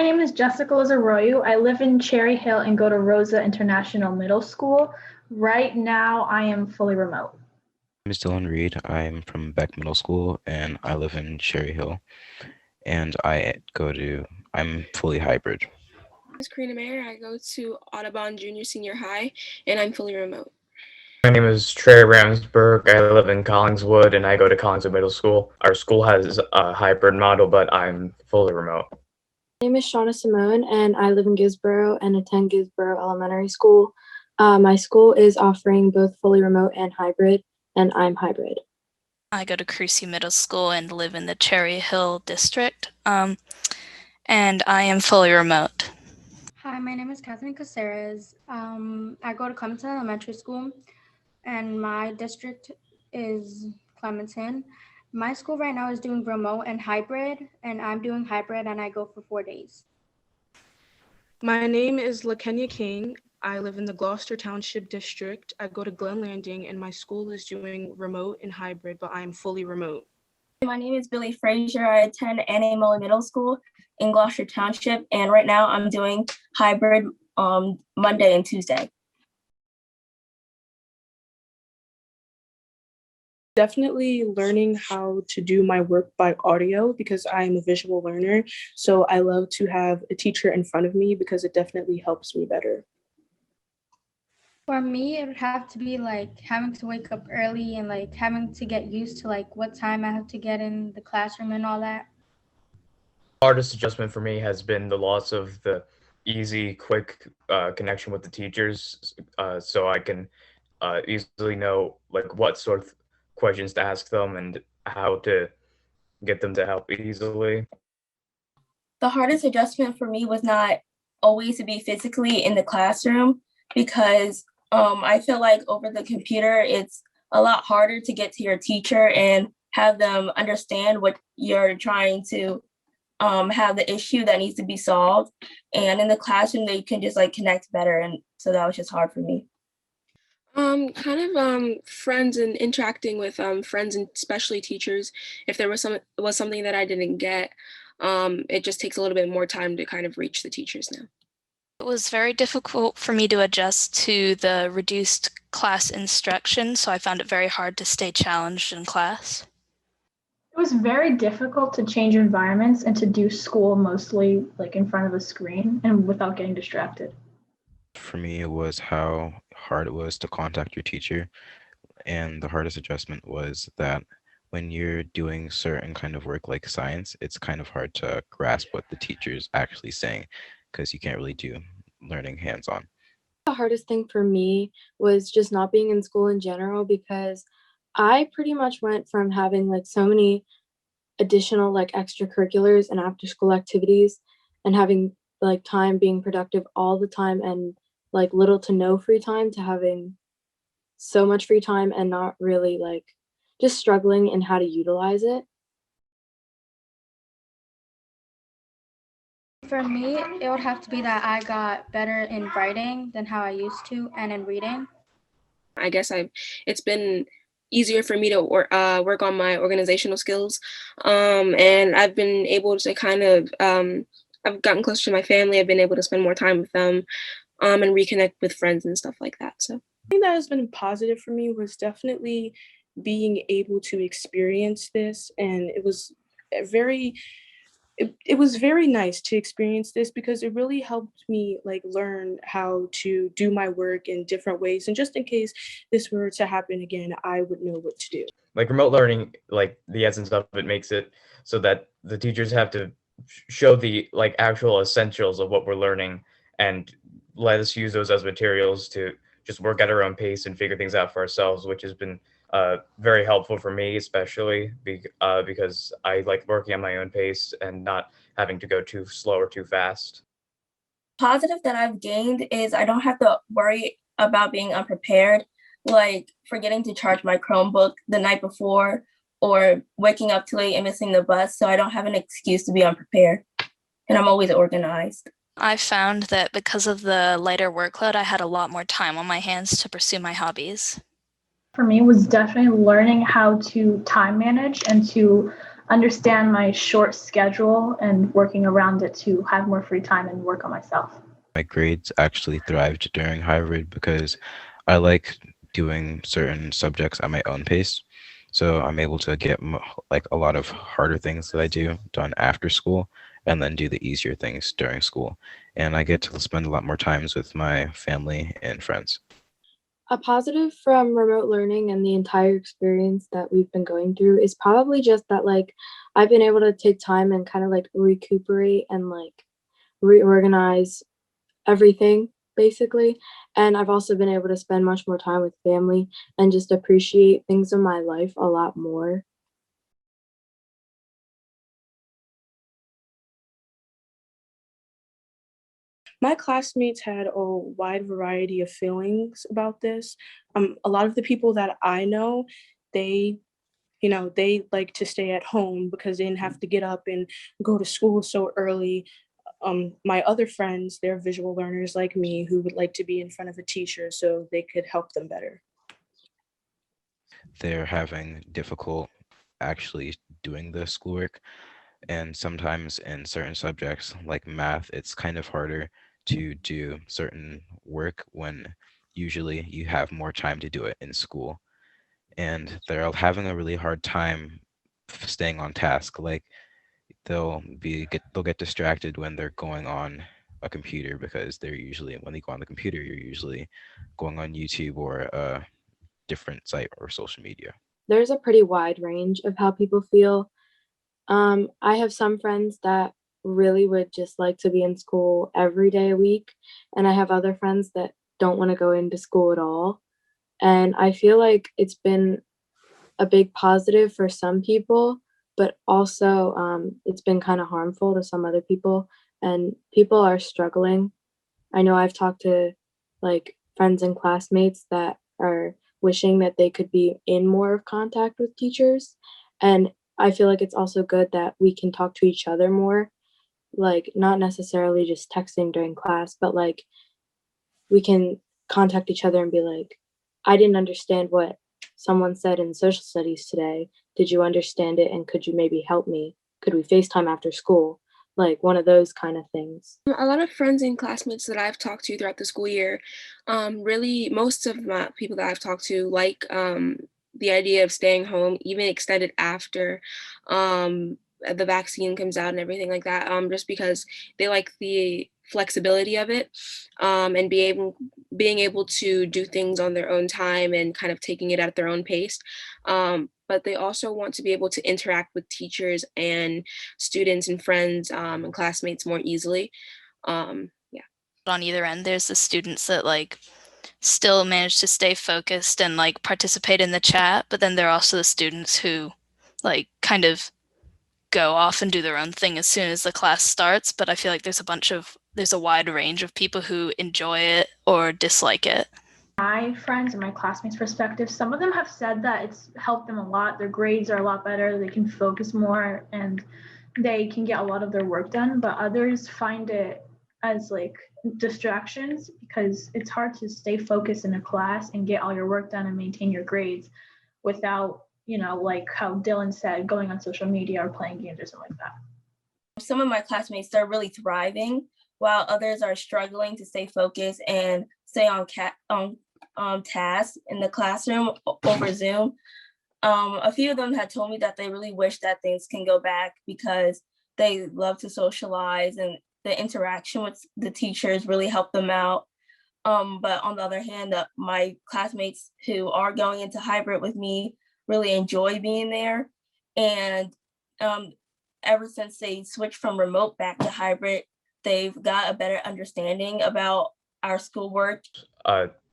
name is Jessica Lazarroyo. I live in Cherry Hill and go to Rosa International Middle School. Right now, I am fully remote. My name is Dylan Reed. I'm from Beck Middle School and I live in Cherry Hill. And I'm fully hybrid. My name is Karina Mayer. I go to Audubon Junior Senior High, and I'm fully remote. My name is Trey Ramsberg. I live in Collingswood and I go to Collingswood Middle School. Our school has a hybrid model, but I'm fully remote. My name is Shauna Simone, and I live in Gisboro and attend Gisboro Elementary School. My school is offering both fully remote and hybrid, and I'm hybrid. I go to Crucy Middle School and live in the Cherry Hill district, and I am fully remote. Hi, my name is Catherine Caceres. I go to Clementon Elementary School, and my district is Clementon. My school right now is doing remote and hybrid, and I'm doing hybrid, and I go for 4 days. My name is LaKenya King. I live in the Gloucester Township District. I go to Glen Landing, and my school is doing remote and hybrid, but I am fully remote. My name is Billy Frazier. I attend Annie Mullen Middle School in Gloucester Township, and right now I'm doing hybrid Monday and Tuesday. Definitely learning how to do my work by audio because I'm a visual learner. So I love to have a teacher in front of me because it definitely helps me better. For me, it would have to be like having to wake up early and like having to get used to like what time I have to get in the classroom and all that. Hardest adjustment for me has been the loss of the easy, quick connection with the teachers, so I can easily know like what sort of questions to ask them and how to get them to help easily. The hardest adjustment for me was not always to be physically in the classroom because I feel like over the computer, it's a lot harder to get to your teacher and have them understand what you're trying to have the issue that needs to be solved. And in the classroom, they can just like connect better. And so that was just hard for me. Friends and interacting with friends and especially teachers. If there was something that I didn't get, it just takes a little bit more time to kind of reach the teachers now. It was very difficult for me to adjust to the reduced class instruction, so I found it very hard to stay challenged in class. It was very difficult to change environments and to do school mostly like in front of a screen and without getting distracted. For me, it was how hard it was to contact your teacher. And the hardest adjustment was that when you're doing certain kind of work like science, it's kind of hard to grasp what the teacher's actually saying because you can't really do learning hands-on. The hardest thing for me was just not being in school in general because I pretty much went from having like so many additional like extracurriculars and after school activities and having like time being productive all the time and like little to no free time to having so much free time and not really like just struggling in how to utilize it. For me, it would have to be that I got better in writing than how I used to and in reading. I guess it's been easier for me to work on my organizational skills, and I've been able to kind of I've gotten closer to my family. I've been able to spend more time with them and reconnect with friends and stuff like that. So I think that has been positive for me was definitely being able to experience this, and it was very nice to experience this because it really helped me like learn how to do my work in different ways, and just in case this were to happen again, I would know what to do. Like remote learning, like the essence of it makes it so that the teachers have to show the like actual essentials of what we're learning and let us use those as materials to just work at our own pace and figure things out for ourselves, which has been very helpful for me, especially because I like working at my own pace and not having to go too slow or too fast. Positive that I've gained is I don't have to worry about being unprepared, like forgetting to charge my Chromebook the night before or waking up too late and missing the bus. So I don't have an excuse to be unprepared, and I'm always organized. I found that because of the lighter workload, I had a lot more time on my hands to pursue my hobbies. For me was definitely learning how to time manage and to understand my short schedule and working around it to have more free time and work on myself. My grades actually thrived during hybrid because I like doing certain subjects at my own pace. So I'm able to get like a lot of harder things that I do done after school and then do the easier things during school. And I get to spend a lot more times with my family and friends. A positive from remote learning and the entire experience that we've been going through is probably just that like I've been able to take time and kind of like recuperate and like reorganize everything basically. And I've also been able to spend much more time with family and just appreciate things in my life a lot more. My classmates had a wide variety of feelings about this. A lot of the people that I know, they, they like to stay at home because they didn't have to get up and go to school so early. My other friends, they're visual learners like me who would like to be in front of a teacher so they could help them better. They're having difficult actually doing the schoolwork. And sometimes in certain subjects like math, it's kind of harder to do certain work when usually you have more time to do it in school. And they're having a really hard time staying on task. Like they'll get distracted when they're going on a computer because they're usually when they go on the computer, you're usually going on YouTube or a different site or social media. There's a pretty wide range of how people feel. I have some friends that really would just like to be in school every day a week, and I have other friends that don't want to go into school at all. And I feel like it's been a big positive for some people, but also it's been kind of harmful to some other people, and people are struggling. I know I've talked to like friends and classmates that are wishing that they could be in more of contact with teachers. And I feel like it's also good that we can talk to each other more, like not necessarily just texting during class, but like we can contact each other and be like, I didn't understand what someone said in social studies today. Did you understand it? And could you maybe help me? Could we FaceTime after school? Like one of those kind of things. A lot of friends and classmates that I've talked to throughout the school year, really most of my people that I've talked to like the idea of staying home, even extended after the vaccine comes out and everything like that, just because they like the flexibility of it, and being able to do things on their own time and kind of taking it at their own pace. But they also want to be able to interact with teachers and students and friends, and classmates more easily. Yeah. On either end, there's the students that like still manage to stay focused and like participate in the chat, but then there are also the students who like kind of go off and do their own thing as soon as the class starts. But I feel like there's a wide range of people who enjoy it or dislike it. My friends and my classmates' perspective, some of them have said that it's helped them a lot. Their grades are a lot better. They can focus more and they can get a lot of their work done. But others find it as like distractions because it's hard to stay focused in a class and get all your work done and maintain your grades without, like how Dylan said, going on social media or playing games or something like that. Some of my classmates, they're really thriving while others are struggling to stay focused and stay on task in the classroom over Zoom. A few of them had told me that they really wish that things can go back because they love to socialize and the interaction with the teachers really helped them out. But on the other hand, my classmates who are going into hybrid with me really enjoy being there. And ever since they switched from remote back to hybrid, they've got a better understanding about our schoolwork.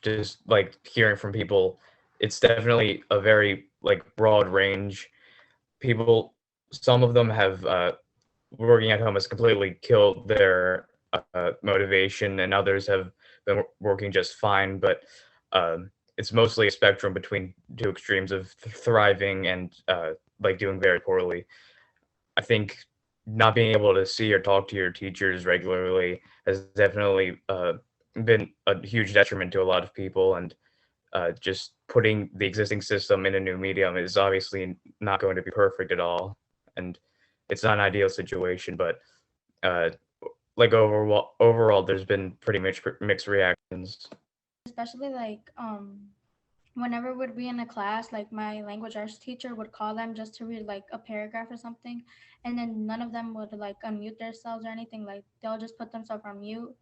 Just like hearing from people, it's definitely a very like broad range. People, some of them have working at home has completely killed their motivation, and others have been working just fine. But it's mostly a spectrum between two extremes of thriving and like doing very poorly. I think not being able to see or talk to your teachers regularly has definitely been a huge detriment to a lot of people, and just putting the existing system in a new medium is obviously not going to be perfect at all. and it's not an ideal situation, but like overall, there's been pretty much mixed reactions. Especially like whenever we'd be in a class, like my language arts teacher would call them just to read like a paragraph or something, and then none of them would like unmute themselves or anything. Like they'll just put themselves on mute,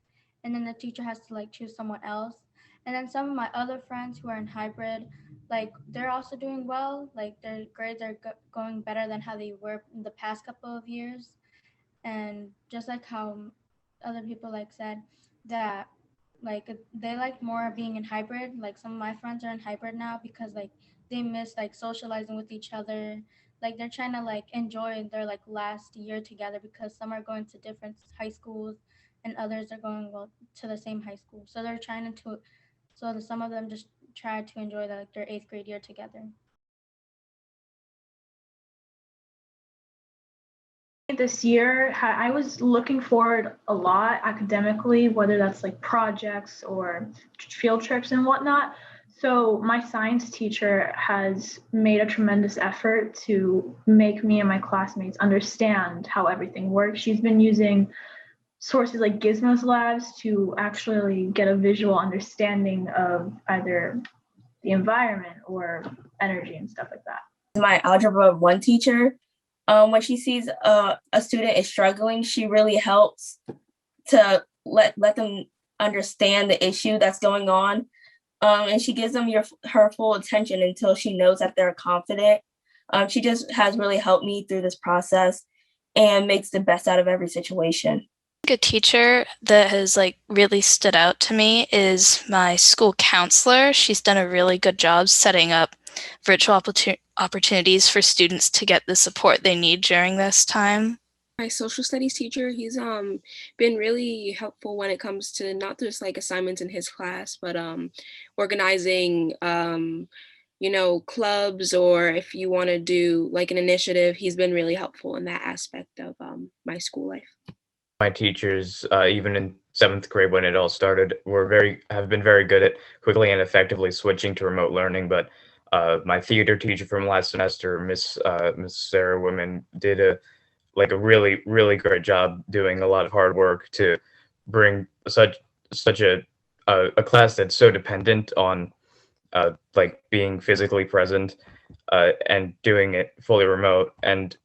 and then the teacher has to like choose someone else. And then some of my other friends who are in hybrid, like they're also doing well. Like their grades are going better than how they were in the past couple of years. And just like how other people like said that like they like more being in hybrid, like some of my friends are in hybrid now because like they miss like socializing with each other, like they're trying to like enjoy their like last year together because some are going to different high schools and others are going well to the same high school, so they're trying to so some of them just try to enjoy like their 8th grade year together. This year, I was looking forward a lot academically, whether that's like projects or field trips and whatnot. So my science teacher has made a tremendous effort to make me and my classmates understand how everything works. She's been using sources like Gizmos Labs to actually get a visual understanding of either the environment or energy and stuff like that. My Algebra 1 teacher, when she sees a student is struggling, she really helps to let them understand the issue that's going on. And she gives them her full attention until she knows that they're confident. She just has really helped me through this process and makes the best out of every situation. A teacher that has like really stood out to me is my school counselor. She's done a really good job setting up virtual opportunities for students to get the support they need during this time. My social studies teacher, he's been really helpful when it comes to not just like assignments in his class, but organizing clubs, or if you want to do like an initiative, he's been really helpful in that aspect of my school life. My teachers, even in 7th grade when it all started, have been very good at quickly and effectively switching to remote learning. But my theater teacher from last semester, Miss Sarah Women, did a really, really great job doing a lot of hard work to bring such a class that's so dependent on like being physically present and doing it fully remote. And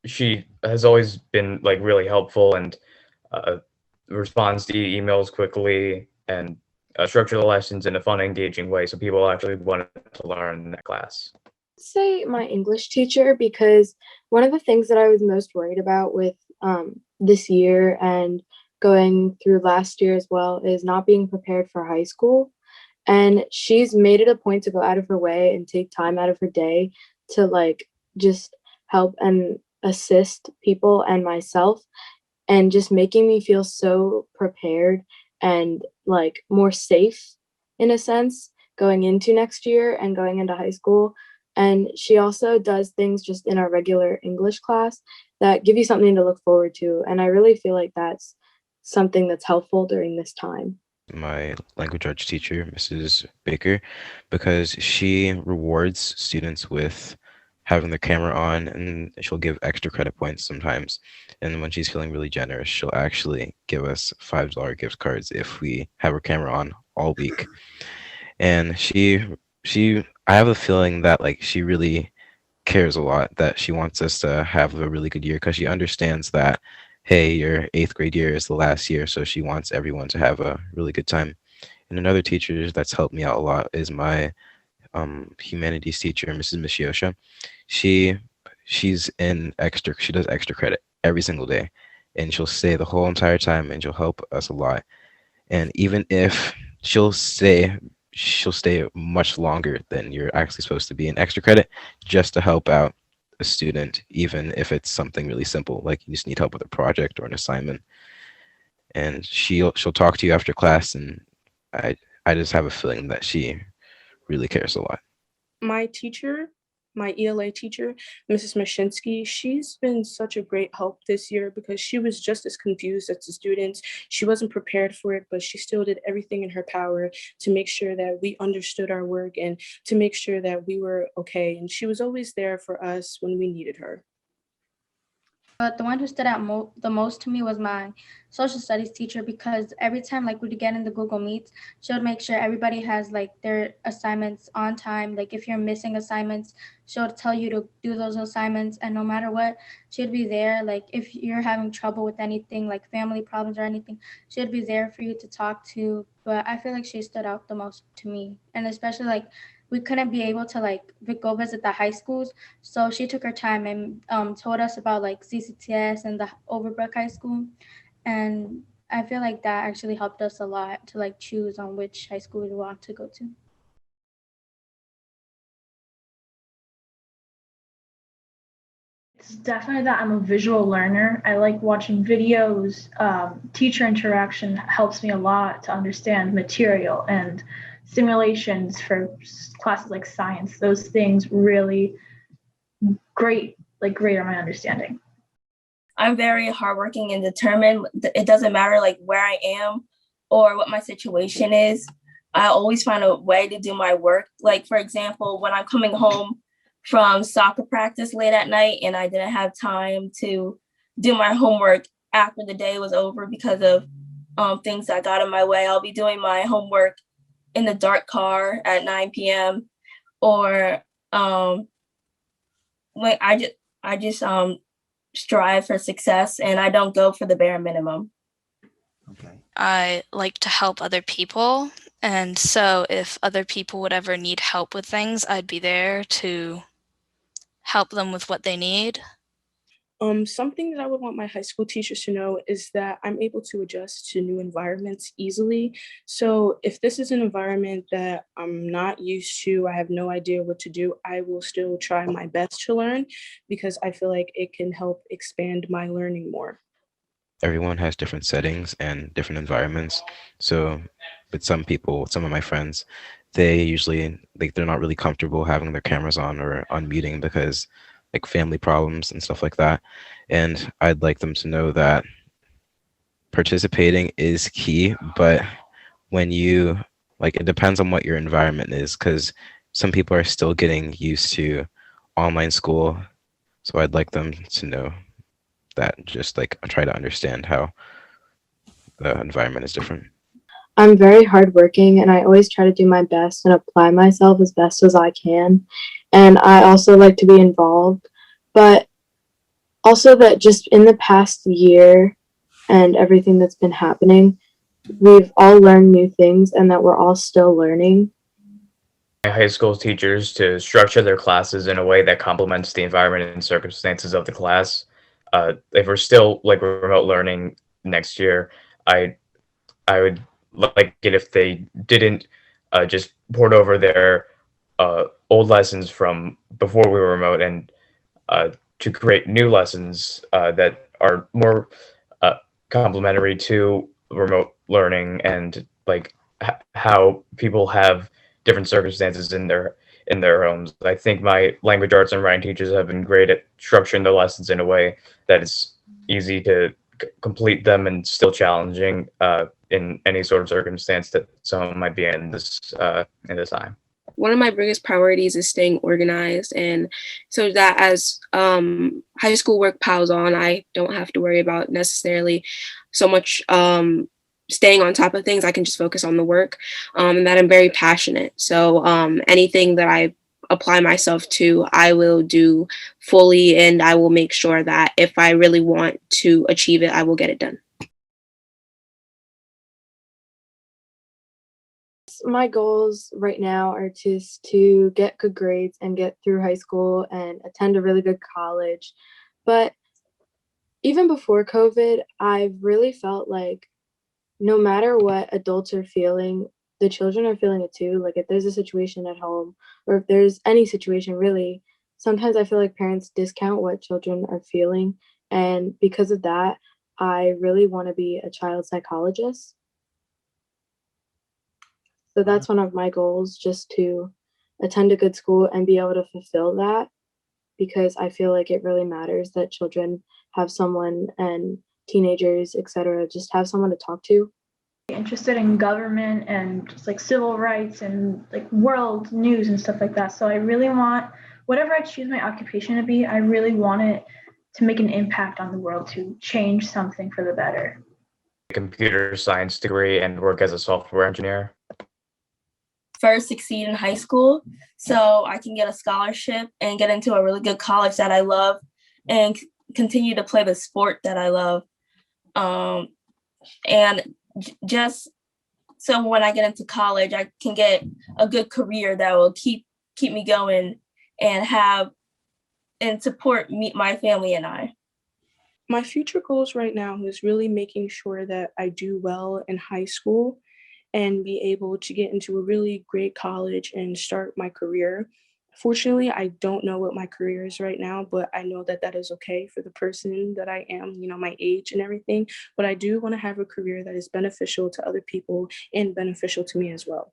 she has always been like really helpful and responds to emails quickly and structure the lessons in a fun, engaging way so people actually wanted to learn in that class. Say my English teacher, because one of the things that I was most worried about with this year and going through last year as well is not being prepared for high school. And she's made it a point to go out of her way and take time out of her day to like just help and assist people and myself, and just making me feel so prepared and like more safe in a sense going into next year and going into high school. And she also does things just in our regular English class that give you something to look forward to. And I really feel like that's something that's helpful during this time. My language arts teacher, Mrs. Baker, because she rewards students with having their camera on, and she'll give extra credit points sometimes. And when she's feeling really generous, she'll actually give us $5 gift cards if we have our camera on all week. And I have a feeling that like she really cares a lot, that she wants us to have a really good year because she understands that, hey, your 8th grade year is the last year, so she wants everyone to have a really good time. And another teacher that's helped me out a lot is my humanities teacher, Mrs. Mishiosha. She does extra credit every single day, and she'll stay the whole entire time, and she'll help us a lot. And even if she'll stay much longer than you're actually supposed to be in extra credit just to help out a student, even if it's something really simple, like you just need help with a project or an assignment. And she'll talk to you after class, and I just have a feeling that she really cares a lot. My teacher, my ELA teacher, Mrs. Mashinsky, she's been such a great help this year because she was just as confused as the students. She wasn't prepared for it, but she still did everything in her power to make sure that we understood our work and to make sure that we were okay. And she was always there for us when we needed her. But the one who stood out the most to me was my social studies teacher, because every time like we'd get in the Google Meets, she would make sure everybody has like their assignments on time. Like if you're missing assignments, she'll tell you to do those assignments, and no matter what, she'd be there. Like if you're having trouble with anything, like family problems or anything, she'd be there for you to talk to. But I feel like she stood out the most to me, and especially like we couldn't be able to like go visit the high schools, so she took her time and told us about like CCTS and the Overbrook High School. And I feel like that actually helped us a lot to like choose on which high school we want to go to. It's definitely that I'm a visual learner. I like watching videos. Teacher interaction helps me a lot to understand material, and simulations for classes like science. Those things really greater my understanding. I'm very hardworking and determined. It doesn't matter like where I am or what my situation is. I always find a way to do my work. Like for example, when I'm coming home from soccer practice late at night and I didn't have time to do my homework after the day was over because of things that got in my way, I'll be doing my homework in the dark car at 9 p.m. or like I just strive for success and I don't go for the bare minimum. Okay. I like to help other people. And so if other people would ever need help with things, I'd be there to help them with what they need. Something that I would want my high school teachers to know is that I'm able to adjust to new environments easily. So if this is an environment that I'm not used to, I have no idea what to do, I will still try my best to learn because I feel like it can help expand my learning more. Everyone has different settings and different environments. So with some people, some of my friends, they usually they're not really comfortable having their cameras on or unmuting because like family problems and stuff like that. And I'd like them to know that participating is key, but when you it depends on what your environment is, because some people are still getting used to online school. So I'd like them to know that, just try to understand how the environment is different. I'm very hardworking and I always try to do my best and apply myself as best as I can. And I also like to be involved, but also that just in the past year and everything that's been happening, we've all learned new things and that we're all still learning. High school teachers to structure their classes in a way that complements the environment and circumstances of the class. If we're still remote learning next year, I would like it if they didn't just port over their old lessons from before we were remote and to create new lessons that are more complementary to remote learning and how people have different circumstances in their homes. I think my language arts and writing teachers have been great at structuring the lessons in a way that it's easy to complete them and still challenging in any sort of circumstance that someone might be in this time. One of my biggest priorities is staying organized, and so that as high school work piles on, I don't have to worry about necessarily so much staying on top of things. I can just focus on the work, and that I'm very passionate. So anything that I apply myself to, I will do fully, and I will make sure that if I really want to achieve it, I will get it done. My goals right now are just to get good grades and get through high school and attend a really good college. But even before COVID, I've really felt like no matter what adults are feeling, the children are feeling it too. Like if there's a situation at home or if there's any situation really, sometimes I feel like parents discount what children are feeling. And because of that, I really want to be a child psychologist. So that's one of my goals, just to attend a good school and be able to fulfill that, because I feel like it really matters that children have someone, and teenagers, etc., just have someone to talk to. Interested in government and just civil rights and world news and stuff like that. So I really want, whatever I choose my occupation to be, I really want it to make an impact on the world, to change something for the better. Computer science degree and work as a software engineer. First, succeed in high school so I can get a scholarship and get into a really good college that I love and continue to play the sport that I love. And just so when I get into college, I can get a good career that will keep me going and support my family and I. My future goals right now is really making sure that I do well in high school and be able to get into a really great college and start my career. Fortunately, I don't know what my career is right now, but I know that that is okay for the person that I am, my age and everything. But I do want to have a career that is beneficial to other people and beneficial to me as well.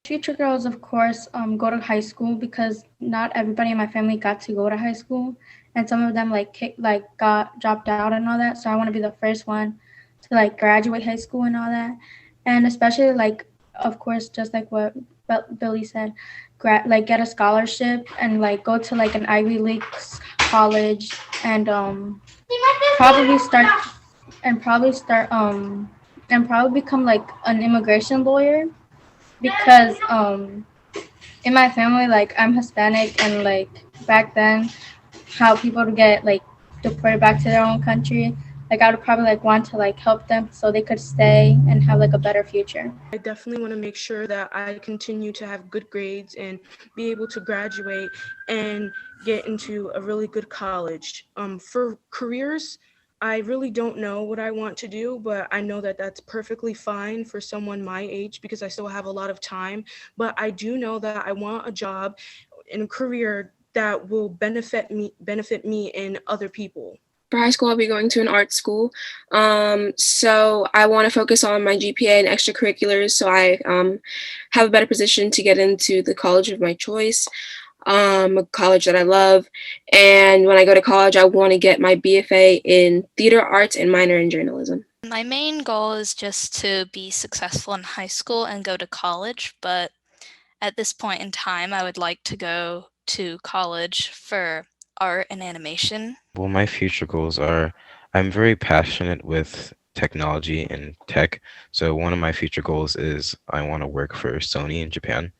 Future goals, of course, go to high school because not everybody in my family got to go to high school, and some of them got dropped out and all that. So I want to be the first one to graduate high school and all that, and especially of course, just like what Billy said, get a scholarship and go to an Ivy League college and probably become an immigration lawyer. Because in my family, I'm Hispanic, and back then, how people would get deported back to their own country, I would probably want to help them so they could stay and have a better future. I definitely want to make sure that I continue to have good grades and be able to graduate and get into a really good college. For careers, I really don't know what I want to do, but I know that that's perfectly fine for someone my age because I still have a lot of time. But I do know that I want a job and a career that will benefit me and other people. For high school, I'll be going to an art school. So I want to focus on my GPA and extracurriculars so I have a better position to get into the college of my choice. A college that I love, and when I go to college I want to get my BFA in theater arts and minor in journalism. My main goal is just to be successful in high school and go to college, but at this point in time I would like to go to college for art and animation. Well, my future goals are I'm very passionate with technology and tech, so one of my future goals is I want to work for Sony in Japan,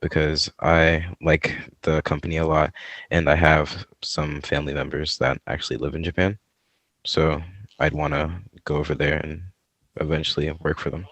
because I like the company a lot and I have some family members that actually live in Japan. So I'd want to go over there and eventually work for them.